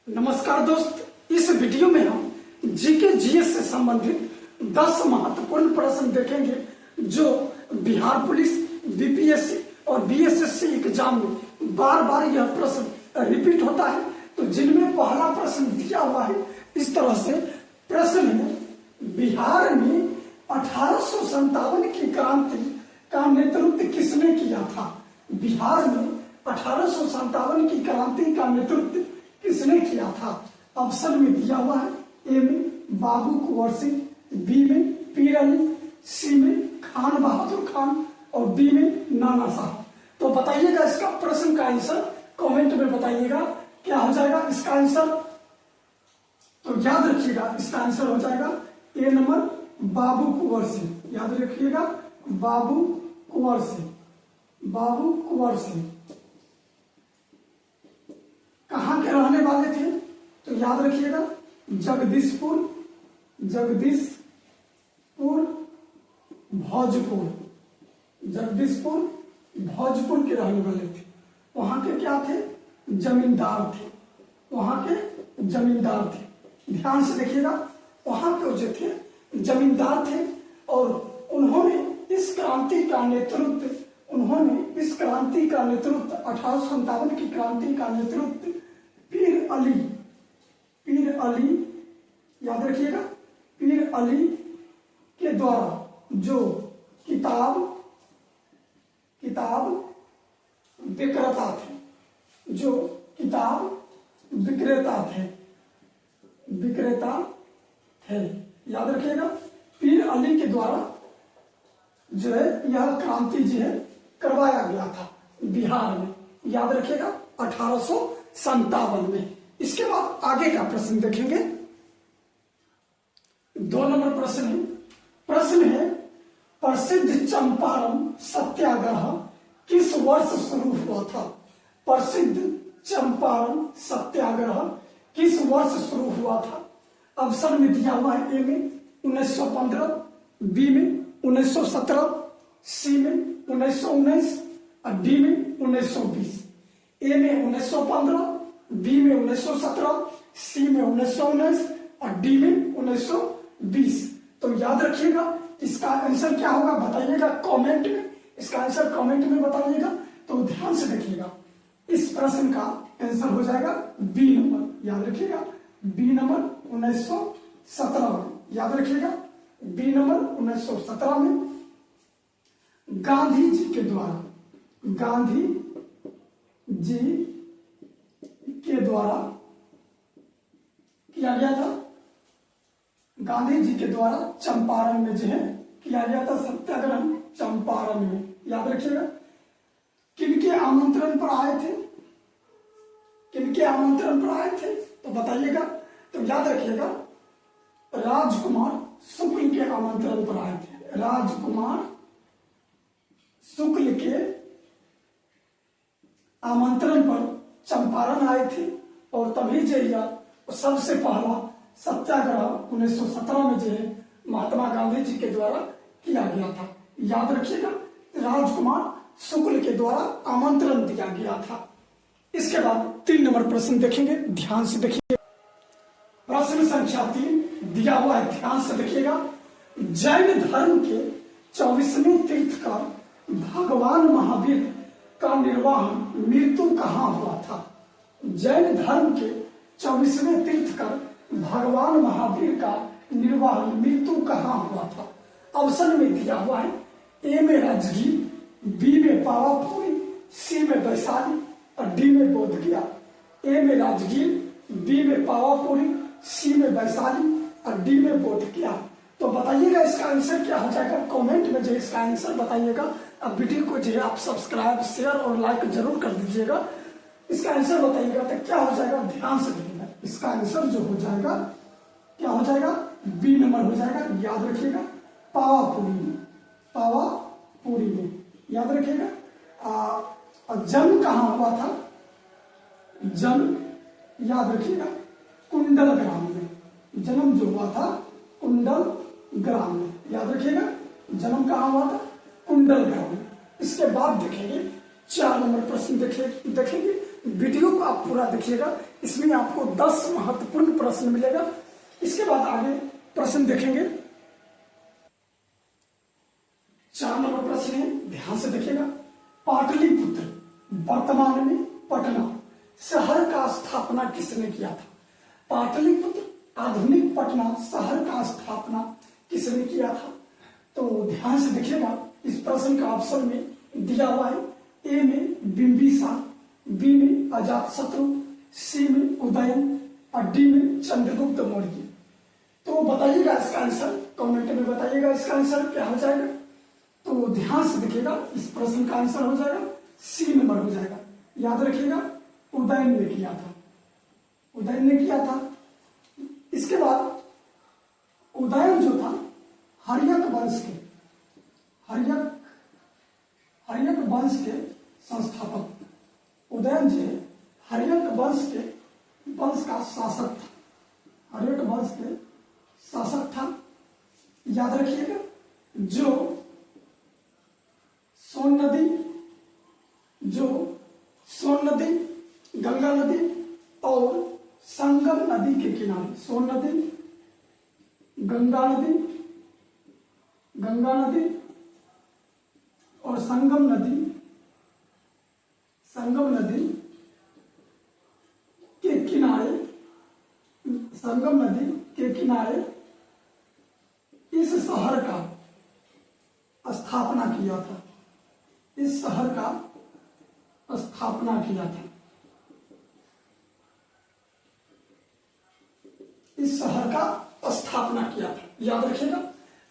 नमस्कार दोस्त, इस वीडियो में हम जीके जीएस से संबंधित 10 महत्वपूर्ण प्रश्न देखेंगे जो बिहार पुलिस, बीपीएससी और बीएसएससी एग्जाम में बार बार यह प्रश्न रिपीट होता है। तो जिनमें पहला प्रश्न दिया हुआ है इस तरह से प्रश्न है, बिहार में 1857 की क्रांति का नेतृत्व किसने किया था? बिहार में 1857 की क्रांति का नेतृत्व किसने किया था? ऑप्शन में दिया हुआ है, ए में बाबू कुंवर सिंह, बी में पीर अली, सी में खान बहादुर खान और डी में नाना साहब। तो बताइएगा इसका प्रश्न का आंसर कमेंट में बताइएगा क्या हो जाएगा इसका आंसर। तो याद रखिएगा इसका आंसर हो जाएगा ए नंबर बाबू कुंवर सिंह। याद रखिएगा बाबू कुंवर सिंह। बाबू कुंवर सिंह कहाँ के रहने वाले थे? तो याद रखिएगा जगदीशपुर भोजपुर। जगदीशपुर भोजपुर के रहने वाले थे। वहां के क्या थे? जमींदार थे। वहां के जमींदार थे। ध्यान से देखिएगा, वहां के जो थे जमींदार थे और उन्होंने इस क्रांति का नेतृत्व 1857 की क्रांति का नेतृत्व पीर अली, याद रखिएगा, पीर अली के द्वारा जो किताब विक्रेता थे, जो किताब विक्रेता थे। याद रखिएगा पीर अली के द्वारा जो है यह क्रांति जो है करवाया गया था बिहार में। याद रखिएगा 1857 में। इसके बाद आगे का प्रश्न देखेंगे। 2 नंबर प्रश्न है प्रसिद्ध चंपारण सत्याग्रह किस वर्ष शुरू हुआ था? प्रसिद्ध चंपारण सत्याग्रह किस वर्ष शुरू हुआ था? ऑप्शन में दिया हुआ है, ए में 1915, बी में 1917, सी में 1919 और डी में 1920। ए में 1915, बी में 1917, सी में 1919 और डी में 1920। तो याद रखिएगा इसका आंसर क्या होगा बताइएगा कमेंट में। इसका आंसर कमेंट में बताइएगा। तो ध्यान से देखिएगा, इस प्रश्न का आंसर हो जाएगा बी नंबर। याद रखिएगा बी नंबर 1917 में। याद रखिएगा बी नंबर 1917 में गांधी जी के द्वारा किया गया था। गांधी जी के द्वारा चंपारण में जो है किया गया था सत्याग्रह, चंपारण में। याद रखिएगा किनके आमंत्रण पर आए थे? तो बताइएगा। तो याद रखिएगा राजकुमार शुक्ल के आमंत्रण पर आए थे। राजकुमार शुक्ल के आमंत्रण पर चंपारण आए थे और तभी जो यह सबसे पहला सत्याग्रह 1917 में जो है महात्मा गांधी जी के द्वारा किया गया था। याद रखिएगा राजकुमार शुक्ल के द्वारा आमंत्रण दिया गया था। इसके बाद 3 नंबर प्रश्न देखेंगे। ध्यान से देखिए, प्रश्न संख्या 3 दिया हुआ है। ध्यान से देखिएगा, जैन धर्म के 24वें तीर्थकर भगवान महावीर का निर्वाहन मृत्यु कहाँ हुआ था? जैन धर्म के 24वें तीर्थकर भगवान महावीर का निर्वाहन मृत्यु कहाँ हुआ था? ऑप्शन में दिया हुआ है, ए में राजगीर, बी में पावापुरी, सी में वैशाली और डी में बोधगया। ए में राजगीर, बी में पावापुरी, सी में वैशाली और डी में बोधगया। तो बताइएगा इसका आंसर क्या हो जाएगा कमेंट में जो इसका आंसर बताइएगा। अब वीडियो को जो है आप सब्सक्राइब, शेयर और लाइक जरूर कर दीजिएगा। इसका आंसर बताइएगा तो क्या हो जाएगा, ध्यान से देखिएगा। इसका आंसर जो हो जाएगा क्या हो जाएगा, बी नंबर हो जाएगा। याद रखिएगा पावापुरी में। याद रखिएगा जन्म कहाँ हुआ था? जन्म याद रखिएगा कुंडल ग्राम में। जन्म जो हुआ था कुंडल ग्राम में। याद रखिएगा जन्म कहाँ हुआ था? कुंडल ग्राम में। इसके बाद देखेंगे 4 नंबर प्रश्न देखेंगे। वीडियो को आप पूरा देखिएगा, इसमें आपको 10 महत्वपूर्ण प्रश्न मिलेगा। इसके बाद आगे प्रश्न देखेंगे। 4 नंबर प्रश्न है, ध्यान से देखिएगा। पाटलिपुत्र वर्तमान में पटना शहर का स्थापना किसने किया था? पाटलिपुत्र आधुनिक पटना शहर का स्थापना किसने किया था? तो ध्यान से देखिएगा, इस प्रश्न का ऑप्शन में दिया हुआ है। ए में बिंबिसार, बी में अजातशत्रु, सी में उदयन और डी में चंद्रगुप्त मौर्य। तो बताइएगा इसका आंसर, कमेंट में बताइएगा इसका आंसर क्या हो जाएगा। तो ध्यान से देखिएगा, इस प्रश्न का आंसर हो जाएगा सी नंबर हो जाएगा। याद रखिएगा, उदयन ने किया था, उदयन ने किया था। इसके बाद उदयन जो था हर्यक वंश के, हर्यक वंश के संस्थापक। उदयन जी हर्यक वंश का शासक था, हर्यक वंश के शासक था। याद रखिएगा, जो सोन नदी, गंगा नदी और संगम नदी के किनारे, सोन नदी, गंगा नदी और संगम नदी के किनारे इस शहर का स्थापना किया था, इस शहर का स्थापना किया था, इस शहर का स्थापना किया था। याद रखिएगा,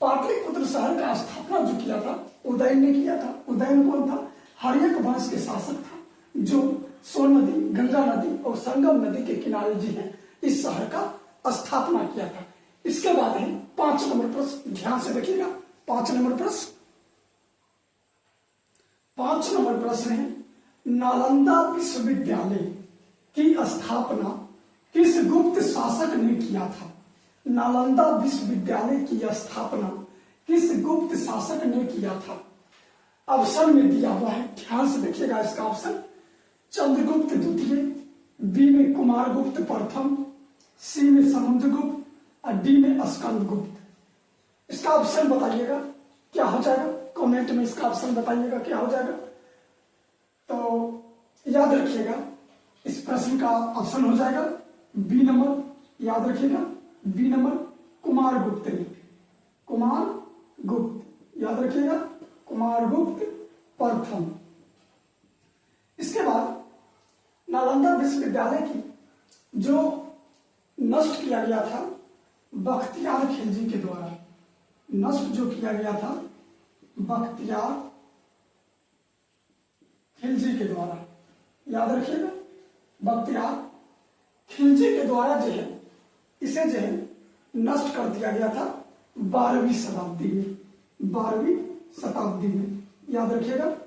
पाटलिपुत्र शहर का स्थापना जो किया था उदयन ने किया था। उदयन कौन था? हर्यक वंश के शासक था, जो सोन नदी, गंगा नदी और संगम नदी के किनारे जी है इस शहर का स्थापना किया था। इसके बाद है 5 नंबर प्रश्न, ध्यान से देखिएगा। 5 नंबर प्रश्न है, नालंदा विश्वविद्यालय की स्थापना किस गुप्त शासक ने किया था? नालंदा विश्वविद्यालय की स्थापना किस गुप्त शासक ने किया था? ऑप्शन में दिया हुआ है, ध्यान से देखिएगा इसका ऑप्शन। चंद्रगुप्त द्वितीय, बी में कुमारगुप्त प्रथम, सी में समुद्रगुप्त और डी में स्कंदगुप्त। इसका ऑप्शन बताइएगा क्या हो जाएगा, कमेंट में इसका ऑप्शन बताइएगा क्या हो जाएगा। तो याद रखिएगा, इस प्रश्न का ऑप्शन हो जाएगा बी नंबर। याद रखिएगा, बी नंबर कुमारगुप्त ने, कुमारगुप्त। याद रखिएगा, कुमारगुप्त प्रथम। इसके बाद नालंदा विश्वविद्यालय की जो नष्ट किया गया था बख्तियार खिलजी के द्वारा, नष्ट जो किया गया था बख्तियार खिलजी के द्वारा। याद रखिएगा, बख्तियार खिलजी के द्वारा जो है इसे जो है नष्ट कर दिया गया था 12वीं शताब्दी में, 12वीं शताब्दी में। याद रखिएगा,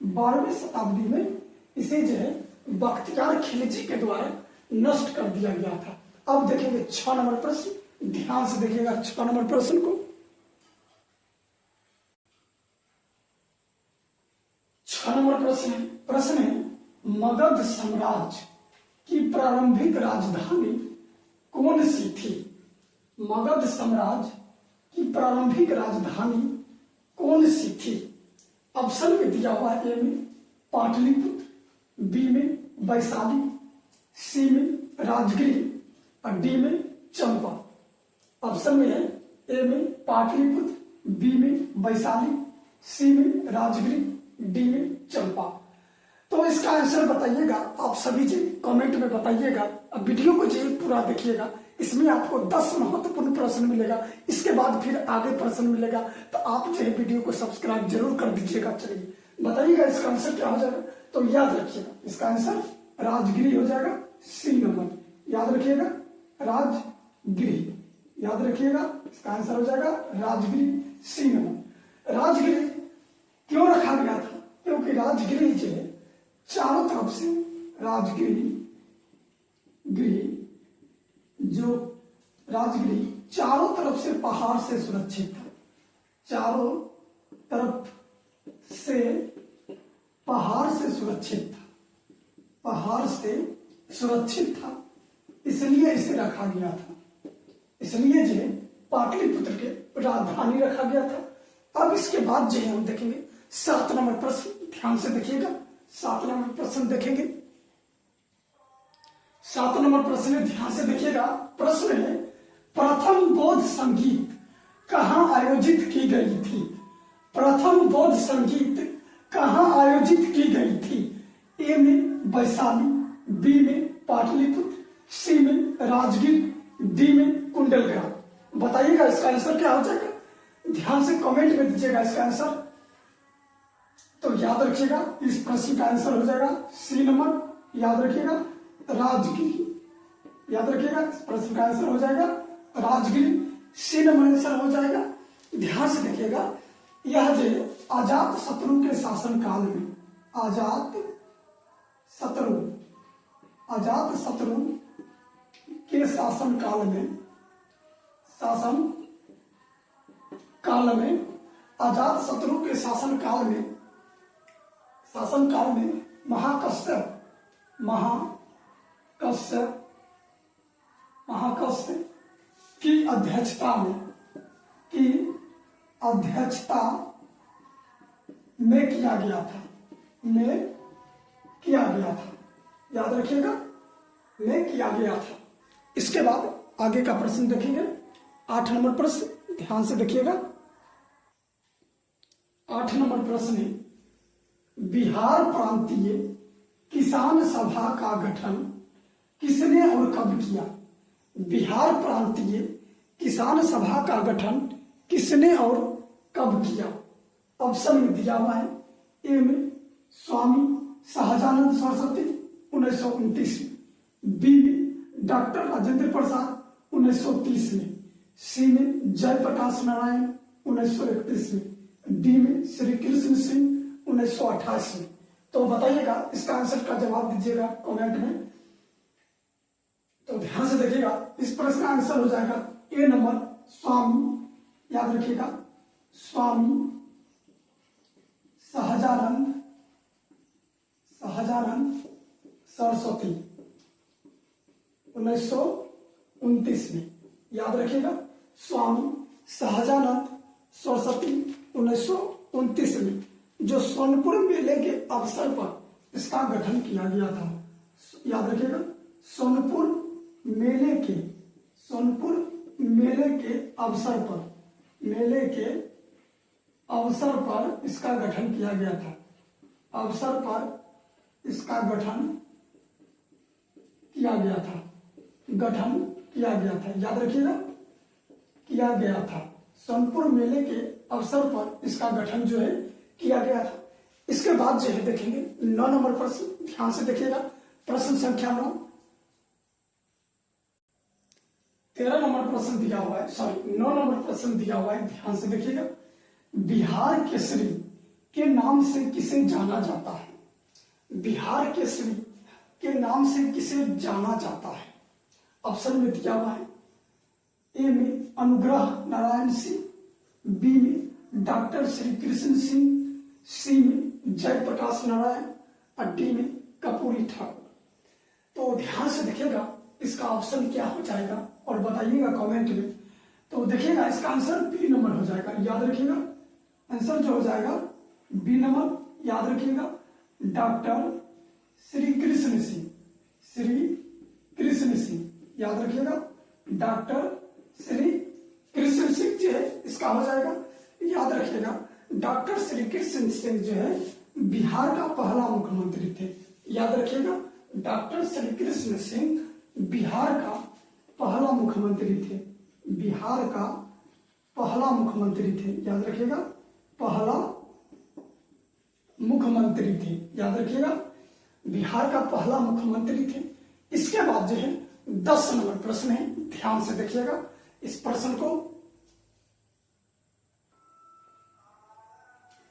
12वीं शताब्दी में इसे जो है बख्तियार खिलजी के द्वारा नष्ट कर दिया गया था। अब देखेंगे 6 नंबर प्रश्न, ध्यान से देखिएगा 6 नंबर प्रश्न को। 6 नंबर प्रश्न है, मगध साम्राज्य की प्रारंभिक राजधानी कौन सी थी? मगध साम्राज्य की प्रारंभिक राजधानी कौन सी थी? ऑप्शन में दिया हुआ है, ए में पाटलिपुत्र, बी में वैशाली, सी में राजगीर और डी में चंपा। ऑप्शन में है ए में पाटलिपुत्र, बी में वैशाली, सी में राजगीर, डी में चंपा। तो इसका आंसर बताइएगा आप सभी जी, कमेंट में बताइएगा। अब वीडियो को जी पूरा देखिएगा, इसमें आपको 10 महत्वपूर्ण प्रश्न मिलेगा। इसके बाद फिर आगे प्रश्न मिलेगा, तो आप जो है वीडियो को सब्सक्राइब जरूर कर दीजिएगा। चलिए बताइएगा इसका आंसर क्या हो जाएगा। तो याद रखिएगा, इसका आंसर राजगिरी हो जाएगा, सी नंबर। याद रखिएगा, राजगिरी। याद रखिएगा, इसका आंसर हो जाएगा राजगिरी, सी नंबर। राजगिरी क्यों रखा गया था? क्योंकि राजगिरी जो है चारों तरफ से, राजगिरी जो राजगिरी चारों तरफ से पहाड़ से सुरक्षित था, चारों तरफ से पहाड़ से सुरक्षित था। पहाड़ से सुरक्षित था, इसलिए इसे रखा गया था। इसलिए जो है पाटलिपुत्र के राजधानी रखा गया था। अब इसके बाद जो है हम देखेंगे 7 नंबर प्रश्न, ध्यान से देखिएगा। 7 नंबर प्रश्न देखेंगे। 7 नंबर प्रश्न है, ध्यान से देखिएगा। प्रश्न है, प्रथम बौद्ध संगीत कहाँ आयोजित की गई थी? प्रथम बौद्ध संगीत कहाँ आयोजित की गई थी? ए में वैशाली, बी में पाटलिपुत्र, सी में राजगीर, डी में कुंडलग्राम। बताइएगा इसका आंसर क्या हो जाएगा? ध्यान से कमेंट में दीजिएगा इसका आंसर। तो याद रखिएगा इस प्रश्न का आंसर हो जाएगा सी नंबर। याद रखिएगा राजगीर। याद रखिएगा इस प्रश्न का आंसर हो जाएगा राजगीर, सी नंबर आंसर हो जाएगा। ध्यान से देखिएगा, यह जो अजात शत्रु के शासन काल में, अजात शत्रु के शासन काल में, अजात शत्रु के शासन काल में महाकश्यप की अध्यक्षता में किया गया था। याद रखिएगा, में किया गया था। इसके बाद आगे का प्रश्न देखेंगे। 8 नंबर प्रश्न, ध्यान से देखिएगा। 8 नंबर प्रश्न है, बिहार प्रांतीय किसान सभा का गठन किसने और कब किया? बिहार प्रांतीय किसान सभा का गठन किसने और कब किया? ऑप्शन में दिया हुआ है। ए में स्वामी सहजानंद सरस्वती 1929 में, बी में डॉक्टर राजेंद्र प्रसाद 1930 में, सी में जयप्रकाश नारायण 1931 में, डी में श्री कृष्ण सिंह 1928 में। तो बताइएगा इसका आंसर का जवाब दीजिएगा कमेंट में। तो ध्यान से देखिएगा, इस प्रश्न का आंसर हो जाएगा ए नंबर स्वामी। याद रखिएगा स्वामी सहजानंद सरस्वती 1929 में। याद रखिएगा स्वामी सहजानंद सरस्वती 1929 में, जो सोनपुर मेले के अवसर पर इसका गठन किया गया था। याद रखिएगा सोनपुर मेले के अवसर पर इसका गठन किया गया था। याद रखिएगा किया गया था। सोनपुर मेले के अवसर पर इसका गठन जो है किया गया था। इसके बाद जो है देखेंगे 9 नंबर प्रश्न, ध्यान से देखिएगा। प्रश्न संख्या 9। 13 नंबर प्रश्न दिया हुआ है, 9 नंबर प्रश्न दिया हुआ है, ध्यान से देखिएगा। बिहार केसरी के नाम से किसे जाना जाता है? बिहार केसरी के नाम से किसे जाना जाता है? ऑप्शन में दिया हुआ है। ए में अनुग्रह नारायण सिंह, बी में डॉक्टर श्री कृष्ण सिंह, सी में जयप्रकाश नारायण और डी में कपूरी ठाकुर। तो ध्यान से देखिएगा इसका ऑप्शन क्या हो जाएगा और बताइएगा कमेंट में। तो देखिएगा इसका आंसर बी नंबर हो जाएगा। याद रखिएगा आंसर जो हो जाएगा बी नंबर। याद रखिएगा डॉक्टर श्री कृष्ण सिंह। याद रखिएगा डॉक्टर श्री कृष्ण सिंह जो है इसका हो जाएगा। याद रखिएगा डॉक्टर श्री कृष्ण सिंह जो है बिहार का पहला मुख्यमंत्री थे। याद रखिएगा डॉक्टर श्री कृष्ण सिंह बिहार का पहला मुख्यमंत्री थे। याद रखिएगा पहला मुख्यमंत्री थे। याद रखिएगा बिहार का पहला मुख्यमंत्री थे। इसके बाद जो है 10 नंबर प्रश्न है, ध्यान से देखिएगा इस प्रश्न को।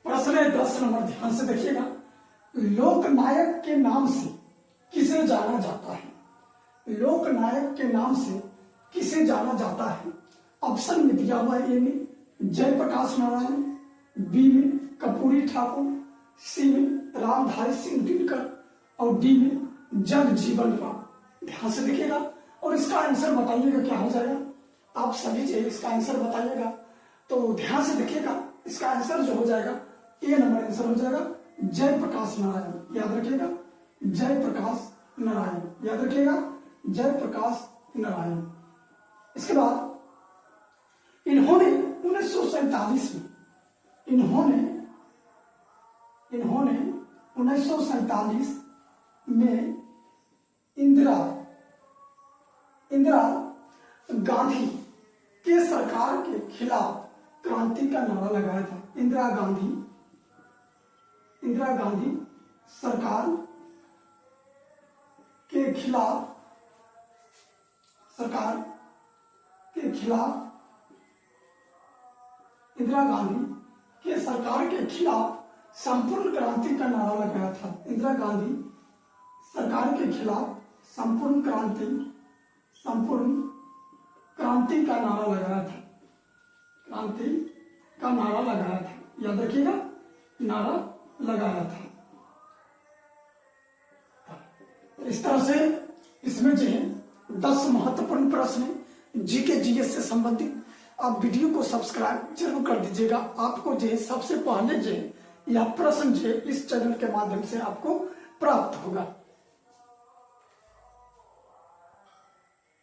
प्रश्न है 10 नंबर, ध्यान से देखिएगा। लोकनायक के नाम से किसे जाना जाता है? लोकनायक के नाम से किसे जाना जाता है? ऑप्शन में दिया हुआ है। ए में जयप्रकाश नारायण, बी में कपूरी ठाकुर, सी में रामधारी सिंह दिनकर और डी में जग जीवन राम। ध्यान से देखिएगा और इसका आंसर बताइएगा क्या हो जाएगा। आप सभी जो इसका आंसर बताइएगा तो ध्यान से देखिएगा। इसका आंसर जो हो जाएगा ए नंबर आंसर हो जाएगा जयप्रकाश नारायण। याद रखिएगा जयप्रकाश नारायण। याद रखिएगा जयप्रकाश नारायण। इसके बाद इन्होंने 1947 में इन्होंने 1947 में इंदिरा गांधी के सरकार के खिलाफ क्रांति का नारा लगाया था। इंदिरा गांधी सरकार के खिलाफ इंदिरा गांधी के सरकार के खिलाफ संपूर्ण क्रांति का नारा लगाया था। इंदिरा गांधी सरकार के खिलाफ संपूर्ण क्रांति का नारा लगाया था। क्रांति का नारा लगाया था। याद रखिएगा नारा लगाया था। इस तरह से इसमें जो है 10 महत्वपूर्ण प्रश्न जीके जीएस से संबंधित। आप वीडियो को सब्सक्राइब जरूर कर दीजिएगा। आपको जो है सबसे पहले जो है यह प्रश्न जो है इस चैनल के माध्यम से आपको प्राप्त होगा।